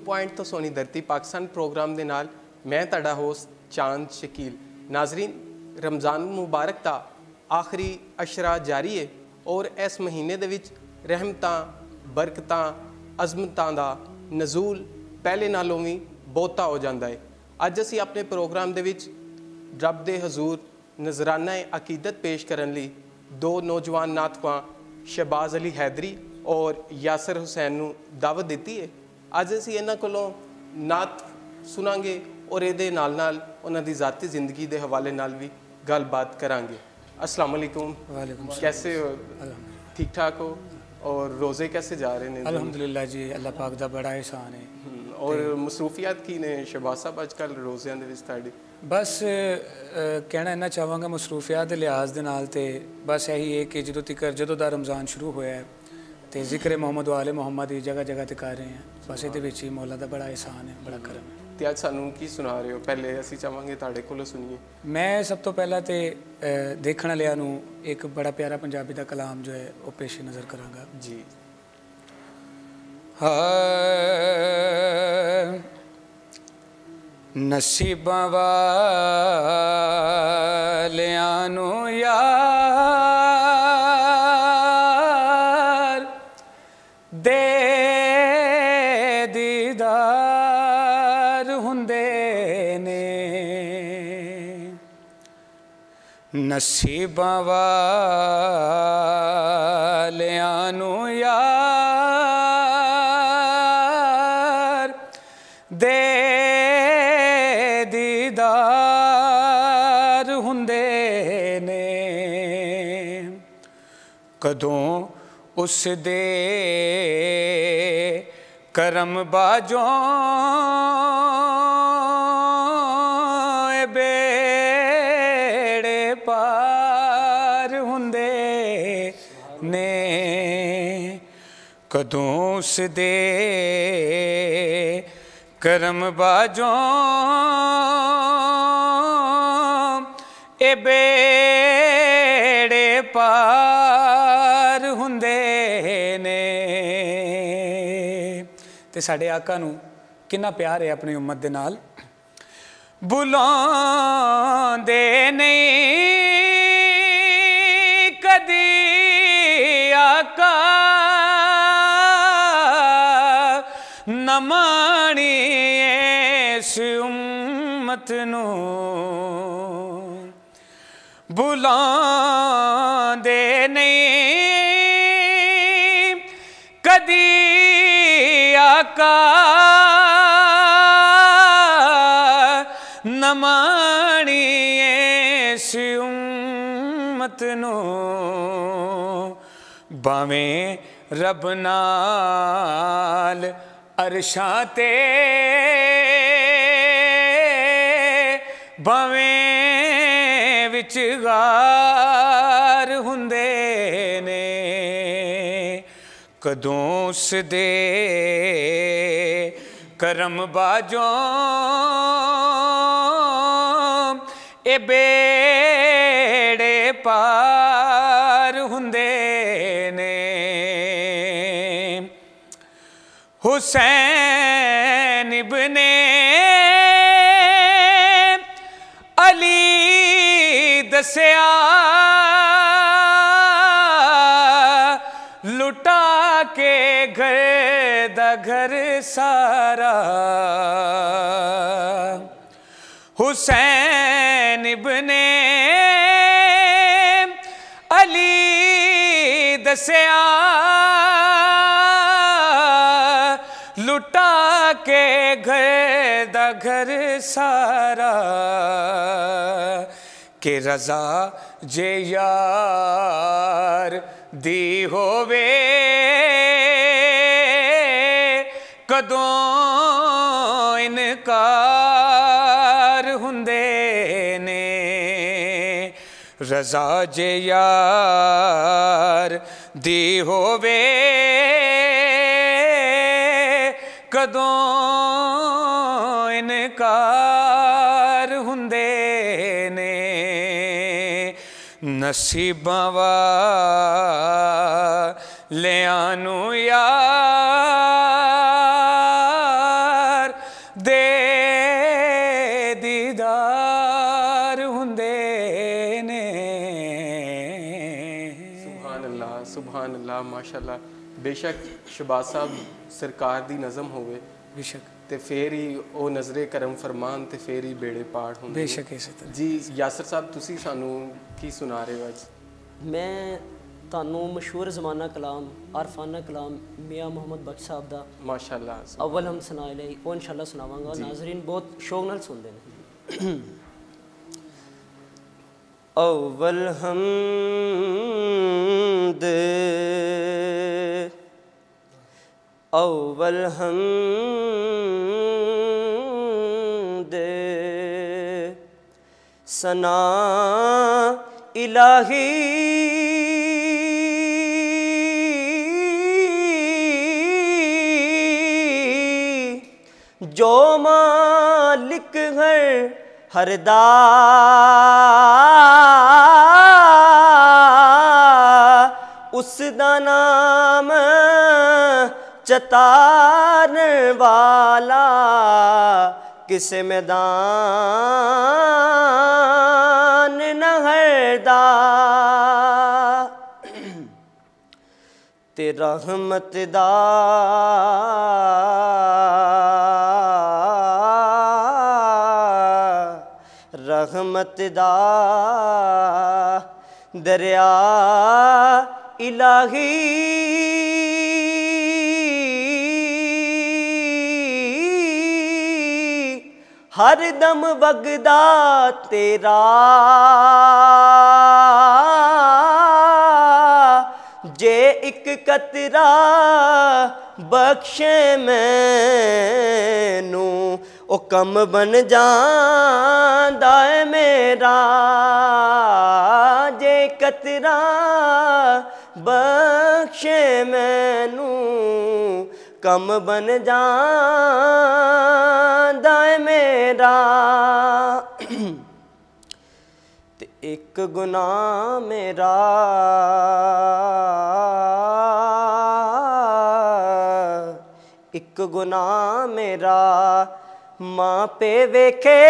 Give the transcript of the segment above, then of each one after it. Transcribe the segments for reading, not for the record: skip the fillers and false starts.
Point तो सोनी धरती Pakistan programme के नाल मैं तुहाडा होस्ट चांद शकील। नाजरीन, रमज़ान मुबारक का आखिरी अशरा जारी है और इस महीने दे विच रहमतां बरकतां अज़मतां दा नज़ूल पहले नालों भी बहुता हो जाता है। अज असी अपने प्रोग्राम दे विच रब दे हजूर नजराना अकीदत पेश करने लई दो नौजवान नातखां शहबाज अली हैदरी और यासर हुसैन नूं दावत दी है। अज असी इन्हां कोलों नात सुनांगे और ये नाल नाल उन्हां दी ज़ाती ज़िंदगी के हवाले नाल भी गलबात करांगे। अस्सलाम वालेकुम। कैसे हो? ठीक ठाक हो? और रोज़े कैसे जा रहे हैं? अल्हम्दुलिल्लाह जी, अल्लाह पाक दा बड़ा एहसान है। और मसरूफियात की ने शहबाज साहब अजकल रोज़ियां दे विच तुहाडे? बस कहना इन्ना चाहांगा मसरूफियात के लिहाज दे नाल ते बस यही है कि जदों दा रमज़ान शुरू होया है तो जिक्र मोहम्मद वाले मोहम्मद ही जगह जगह ते कर रहे हैं। बस ये ही मौला दा बड़ा एहसान है, बड़ा करम है। तो अज सानू की सुना रहे हो? पहले असी चाहांगे तुहाडे कोलों सुनिए। मैं सब तो पहला तो देखने वालियां नूं एक बड़ा प्यारा पंजाबी का कलाम जो है वो पेश नज़र करांगा जी। नसीबां वालियां नूं यार दे दीदार हुंदे ने, नसीबां वालियां नूं यार दे दीदार हुंदे ने, कदों उस दे करम बाजों बेड़े पार हुंदे ने, कदों उस दे करम बाजों ए बेड़े पार हुंदे ने। ते साडे आका नूं किन्ना प्यार है अपनी उम्मत दे नाल। बुलांदे नहीं कदी आका न माणी इस उम्मत नूं, बुलांदे नहीं कदी आका न माणी इस उम्मत नूं, भावें रब नाल अरशां ते भावें विच गार हुंदे ने, कदों उस दे करम बाजों ए बेड़े पार हुंदे ने। हुसैन इब्ने अली दस्या लुटा के घर दा घर सारा, हुसैन इब्ने अली दस्या लुटा के घर दा घर सारा, के रज़ा जे यार दी होवे कदों इनकार हुंदे ने, रज़ा जे यार दी होवे कदों इनकार हुंदे ने, नसीबां वालियां नूं यार ਸੁਭਾਨ ਅੱਲਾ ਮਾਸ਼ਾਅੱਲਾ। ਬੇਸ਼ੱਕ ਸ਼ਹਬਾਜ਼ ਸਾਹਿਬ ਸਰਕਾਰ ਦੀ ਨਜ਼ਮ ਹੋਵੇ बेशक ਤੇ ਫੇਰ ਹੀ ਉਹ ਨਜ਼ਰੇ ਕਰਮ ਫਰਮਾਨ ਤੇ ਫੇਰ ਹੀ ਬੇੜੇ ਪਾੜ ਹੁੰਦੇ बेशक इस तरह ਜੀ। ਯਾਸਰ ਸਾਹਿਬ ਤੁਸੀਂ ਸਾਨੂੰ ਕੀ ਸੁਣਾ ਰਹੇ ਹੋ ਅੱਜ? मैं ਤੁਹਾਨੂੰ ਮਸ਼ਹੂਰ ਜ਼ਮਾਨਾ ਕਲਾਮ ਆਰਫਾਨਾ ਕਲਾਮ ਮੀਆਂ ਮੁਹੰਮਦ ਬਖਸ਼ ਸਾਹਿਬ ਦਾ ਮਾਸ਼ਾਅੱਲਾ ਅਵਲ ਹਮ ਸੁਨਾ ਲਈ ਉਹ ਇਨਸ਼ਾਅੱਲਾ ਸੁਣਾਵਾਂਗਾ। ਨਾਜ਼ਰੀਨ ਬਹੁਤ ਸ਼ੌਕ ਨਾਲ ਸੁਣਦੇ ਨੇ। अव्वल हमद अव्वल हमद सना इलाही जो मालिक है हरदा उस दा नाम चतार वाला किसे मैदान न हरदा ते रहमत दा रहमत दा दरिया इलाही हर दम बगदा तेरा जे एक कतरा बख्शे मैनू ओ कम बन जांदा है मेरा जे कतरा बख्शे मैनू कम बन जांदा है मेरा ते एक गुनाह मेरा एक गुनाह मेरा माँ पे वेखे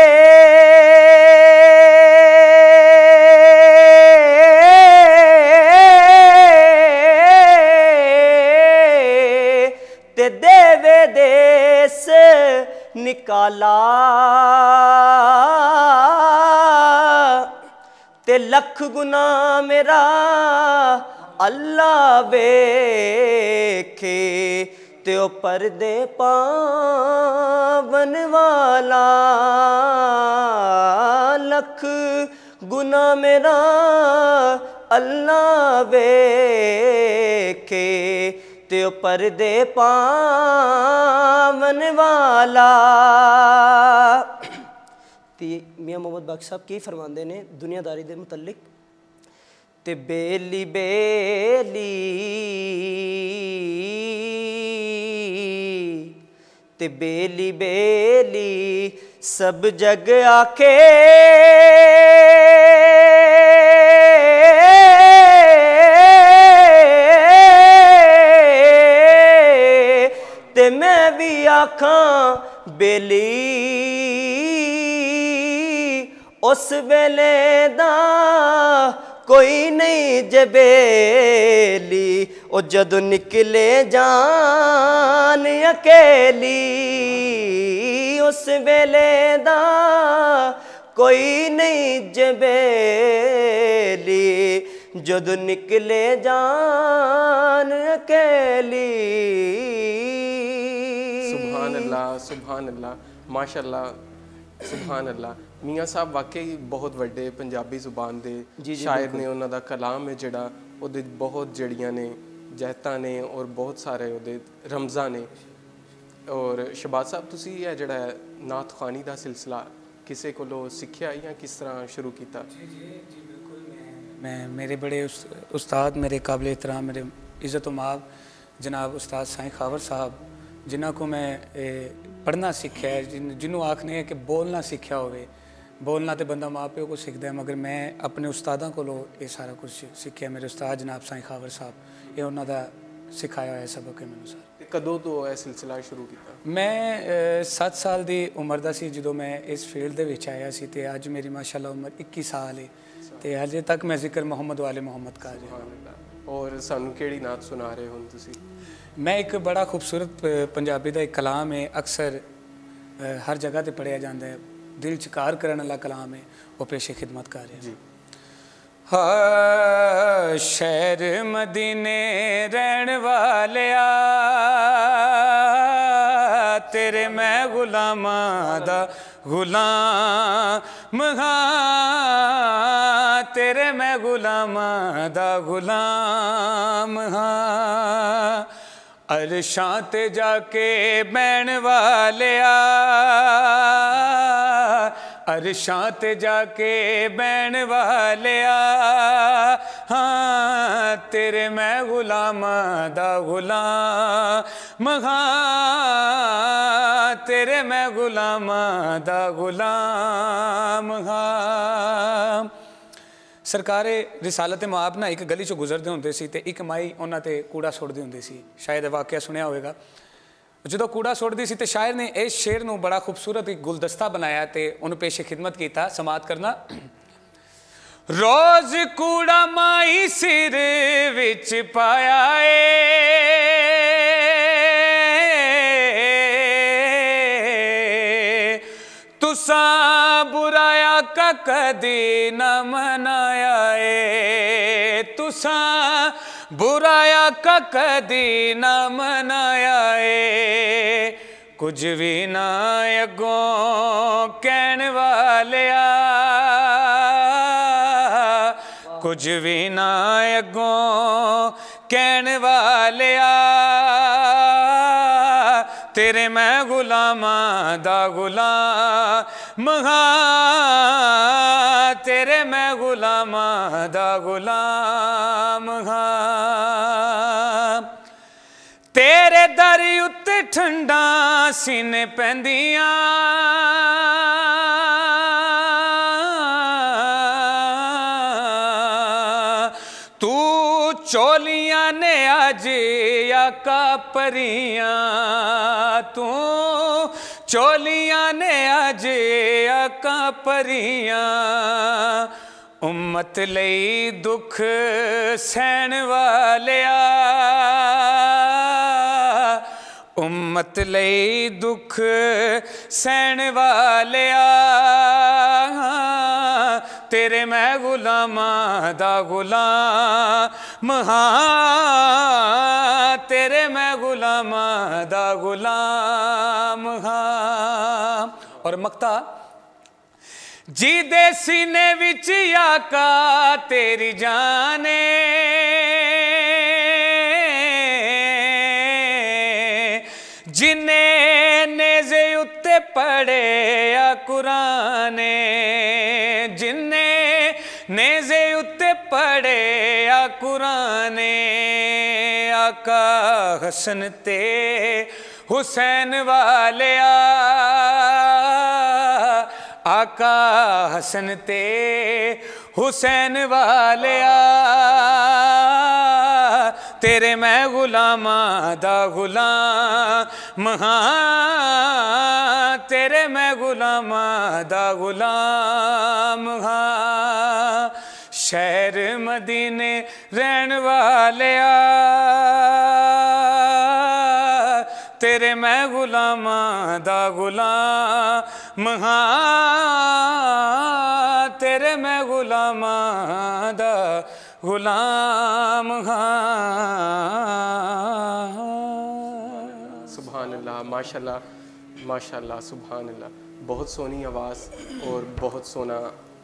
ते देवे देस निकाला ते लख गुना मेरा अल्लाह वेखे ते ओ पर्दे पावन वाला लख गुना मेरा अल्लाह वेखे ते ओ पर्दे पावन वाला। ते मियाँ मोहम्मद बख्श साहब की फरमाते ने दुनियादारी के मुतलिक ते बेली बेली ते बेली बेली सब जग आखे ते मैं भी आखां बेली उस वेले दा कोई नहीं जबेली ओ जदों निकले जान अकेली उस वेले दा कोई नहीं जबेली जदों निकले जान अकेली। सुभान अल्लाह माशाअल्लाह सुभान अल्लाह। मियाँ साहब वाकई बहुत वड्डे पंजाबी जुबान दे शायर ने। उन्हों का कलाम है जिहड़ा उहदे बहुत जड़ियाँ ने जहतां ने और बहुत सारे उहदे रमज़ां ने। और शहबाज साहब तुसी यह जिहड़ा नात खानी का सिलसिला किसी कोलों सीखिया या किस तरह शुरू किया? जी बिल्कुल। मैं मेरे बड़े उस्ताद मेरे काबिल एहतराम मेरे इज़्ज़त माब जनाब उस्ताद साईं खावर साहब जिन्हों को मैं पढ़ना सीखा है जिन्हों आखने है कि बोलना सीखा होवे। बोलना तो बंदा माँ प्यो को सीखता है मगर मैं अपने उस्तादा को ये सारा कुछ सीखा। मेरे उस्ताद जनाब साईं खावर साहब ये उन्होंने सिखाया है सबक है मैनू सर। कदों तो यह सिलसिला शुरू किया? मैं 7 साल की उम्र का सी जो मैं इस फील्ड के आया सी ते अज मेरी माशाअल्लाह उम्र 21 साल है ते हजे तक मैं जिक्र मोहम्मद वाले मोहम्मद का और सानू केड़ी नात सुना रहे हो तुसी? मैं एक बड़ा खूबसूरत पंजाबी का एक कलाम है, अक्सर हर जगह ते पढ़िया जाता है, दिल चकार करने वाला कलाम है, वो पेशे खिदमत कर रहे हैं। हाँ शहर मदीने रहन वालिया तेरे मैं गुलामां दा गुलाम हाँ, तेरे मैं गुलामां दा गुलाम हाँ। अरशां ते जाके बैण वालिया अरशां ते जाके बैण वालिया हाँ, तेरे मैं गुलामां दा गुलाम हाँ, तेरे मैं गुलामां दा गुलाम हाँ। सरकारे रिसालत माप ना एक गली चो गुजरते होंगे सी ते एक माई उन्हां ते कूड़ा सुट्टदी हुंदी सी, शायद वाकया सुनिया होगा। जो कूड़ा सुट्टदी सी ते शायर ने इस शेर नूं बड़ा खूबसूरत एक गुलदस्ता बनाया ते उन्हें पेशे खिदमत किया। समात करना। रोज कूड़ा माई सिर विच पाया तुसा बुराया का कदी न मनाया तुसा बुराया का कदी न मनाया कुछ भी ना अगों कहन वालिया कुछ भी ना अगों कहन वालिया तेरे मैं गुलामां दा गुलाम हाँ, तेरे मैं गुलामां दा गुलाम हाँ। तेरे दर उत्ते ठंडा सीने पैंदियां तू चोलियां ने अज आका परियां तू चोलियां ने अज आका परियां उम्मत लई दुख सहन वालिया उम्मत लई दुख सहन वालिया तेरे मैं गुलामां दा गुलाम हाँ, तेरे मैं गुलामां दा गुलाम हाँ। और मक्ता जी दे सीने विच आका तेरी जाने जिन्हें नेज़े उत्ते पढ़े या कुराने जिन्हें नेज़े उत्ते पढ़े या कुराने आका हसन ते हुसैन वालिया आका हसन ते हुसैन वालिया तेरे मैं गुलामां दा गुलाम हाँ, तेरे मैं गुलामां दा गुलाम हाँ। शहर मदीने रहन वालिया तेरे मैं गुलामां दा गुलाम हाँ, तेरे मैं गुलामां दा गुलाम हाँ। सुभान अल्लाह, माशाल्लाह माशाल्लाह, सुभान अल्लाह। बहुत सोहनी आवाज़ और बहुत सोहना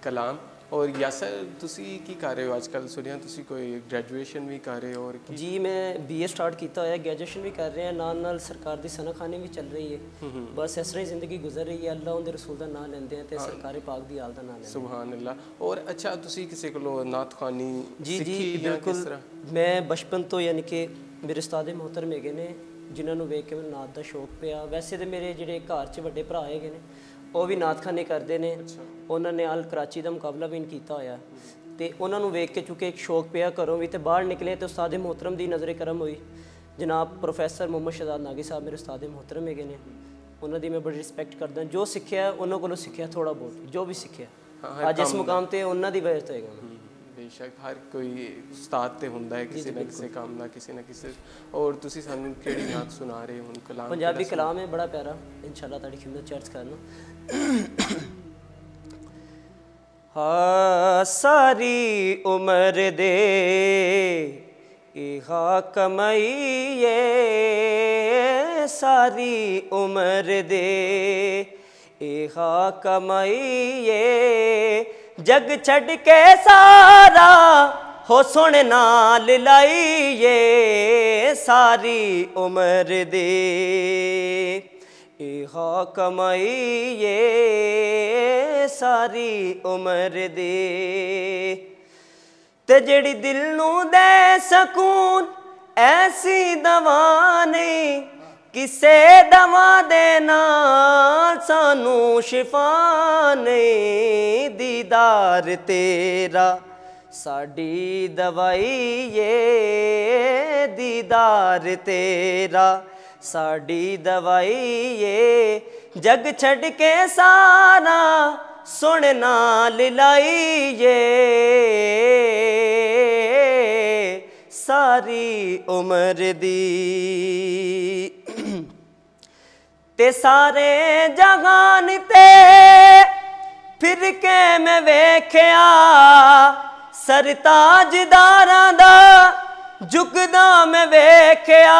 कलाम। और यासर तुसी की कर रहे हो आजकल? सुनिया तुसी कोई ग्रेजुएशन भी कर रहे हो? और जी मैं BA स्टार्ट किया होया, ग्रेजुएशन भी कर रहे हैं, नाल नाल सरकार दी सनाखानी भी चल रही है। बस इस तरह ही जिंदगी गुजर रही है। अल्लाह उनके रसूल का नाम लेंदे हैं ते सरकार पाक दी आल दा नाम लेंदे हैं। सुभान अल्लाह। और अच्छा तुसी किसी को नात खानी जी सिੱਖੀ जी ਜਾਂ बिल्कुल। किस तरह? मैं बचपन तो यानी कि मेरे उस्ताद मोहतरम हैगे ने जिन्होंने वेख के मैं नात का शौक पिया। वैसे तो मेरे ਜਿਹੜੇ ਘਰ 'ਚ ਵੱਡੇ ਭਰਾ ਹੈਗੇ ਨੇ ਉਹ ਵੀ ਨਾਤਖਾਨੇ ਕਰਦੇ ਨੇ। ਉਹਨਾਂ ਨੇ ਅਲ ਕਰਾਚੀ ਦਾ ਮੁਕਾਬਲਾ ਵੀ ਕੀਤਾ ਹੋਇਆ ਤੇ ਉਹਨਾਂ ਨੂੰ ਵੇਖ ਕੇ ਚੁੱਕੇ ਇੱਕ ਸ਼ੌਕ ਪਿਆ ਘਰੋਂ ਵੀ ਤੇ ਬਾਹਰ ਨਿਕਲੇ ਤੇ ਉਸਤਾਦ मोहतरम ਦੀ ਨਜ਼ਰੇ ਕਰਮ ਹੋਈ। ਜਨਾਬ ਪ੍ਰੋਫੈਸਰ ਮੁਹੰਮਦ ਸ਼ਹਜ਼ਾਦ ਨਾਗੀ ਸਾਹਿਬ ਮੇਰੇ ਉਸਤਾਦ मोहतरम ਹੈਗੇ ਨੇ। ਉਹਨਾਂ ਦੀ ਮੈਂ ਬੜੀ ਰਿਸਪੈਕਟ ਕਰਦਾ। ਜੋ ਸਿੱਖਿਆ ਉਹਨਾਂ ਕੋਲੋਂ ਸਿੱਖਿਆ, ਥੋੜਾ ਬਹੁਤ ਜੋ ਵੀ ਸਿੱਖਿਆ ਅੱਜ ਇਸ ਮੁਕਾਮ ਤੇ ਉਹਨਾਂ ਦੀ ਵਜ੍ਹਾ ਤੋਂ ਹੈਗਾ। बेशक हर कोई उस्ताद ते हुंदा है किसी ना किसी काम ਦਾ ਕਿਸੇ ਨਾ ਕਿਸੇ। और ਤੁਸੀਂ ਸਾਨੂੰ ਕਿਹੜੀ ਨਾਤ ਸੁਣਾ ਰਹੇ ਹੋ ਹੁਣ ਕਲਾਮ? पंजाबी कलाम है बड़ा प्यारा, इंशाल्लाह ताड़ी खिदमत चर्च करना। हाँ सारी उम्र दे इहा कमाईए, सारी उम्र दे इहा कमाईए, जग छड़ के सारा हो सुन नाल लाइए, सारी उम्र दे इहा कमाईए, सारी उम्र दे। ते जेड़ी दिल नू दे सकून ऐसी दवा नहीं, किसे दवा दे नाल सानू शिफा नहीं, दीदार तेरा साडी दवाई ये, दीदार तेरा साडी दवाई ये, जग छड़ के सारा सुन नाल लाइए, सारी उम्र दी। ते सारे जहान ते फिर के मैं वेख्या, सरताजदारां दा झुकदा मैं वेख्या,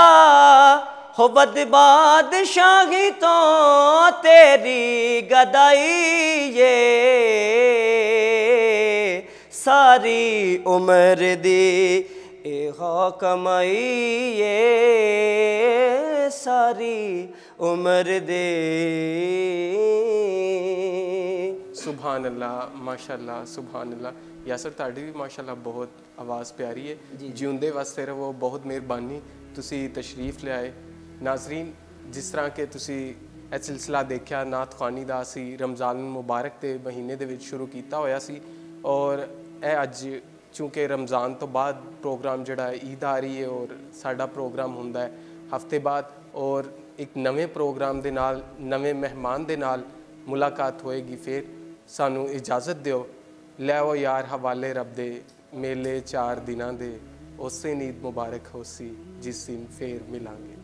हो बद बादशाही तो तेरी गदाई ये, सारी उम्र दी इहा कमाई ये, सारी उम्र दे। सुभान अल्लाह, माशाल्लाह, सुभान अल्लाह। यासर ਤੁਹਾਡੀ भी माशाल्लाह बहुत आवाज़ प्यारी है, जिਉਂਦੇ वास्ते रहो, बहुत मेहरबानी ਤੁਸੀਂ तशरीफ़ लियाए। नाजरीन, जिस तरह के ਤੁਸੀਂ ਇਹ सिलसिला देखा नात खानी ਦਾ ਅਸੀਂ रमज़ान मुबारक के महीने ਦੇ ਵਿੱਚ शुरू किया होया सी, और ਇਹ ਅੱਜ चूँकि रमज़ान तो बाद प्रोग्राम जोड़ा ईद आ रही है और साडा प्रोग्राम होंदा है हफ्ते बाद, और एक नवे प्रोग्राम दे नाल नवे मेहमान दे नाल मुलाकात होएगी। फिर सानू इजाज़त दिओ, लैओ यार हवाले रब दे, मेले 4 दिनां दे, उस दिन ईद मुबारक होसी जिस दिन फिर मिलांगे।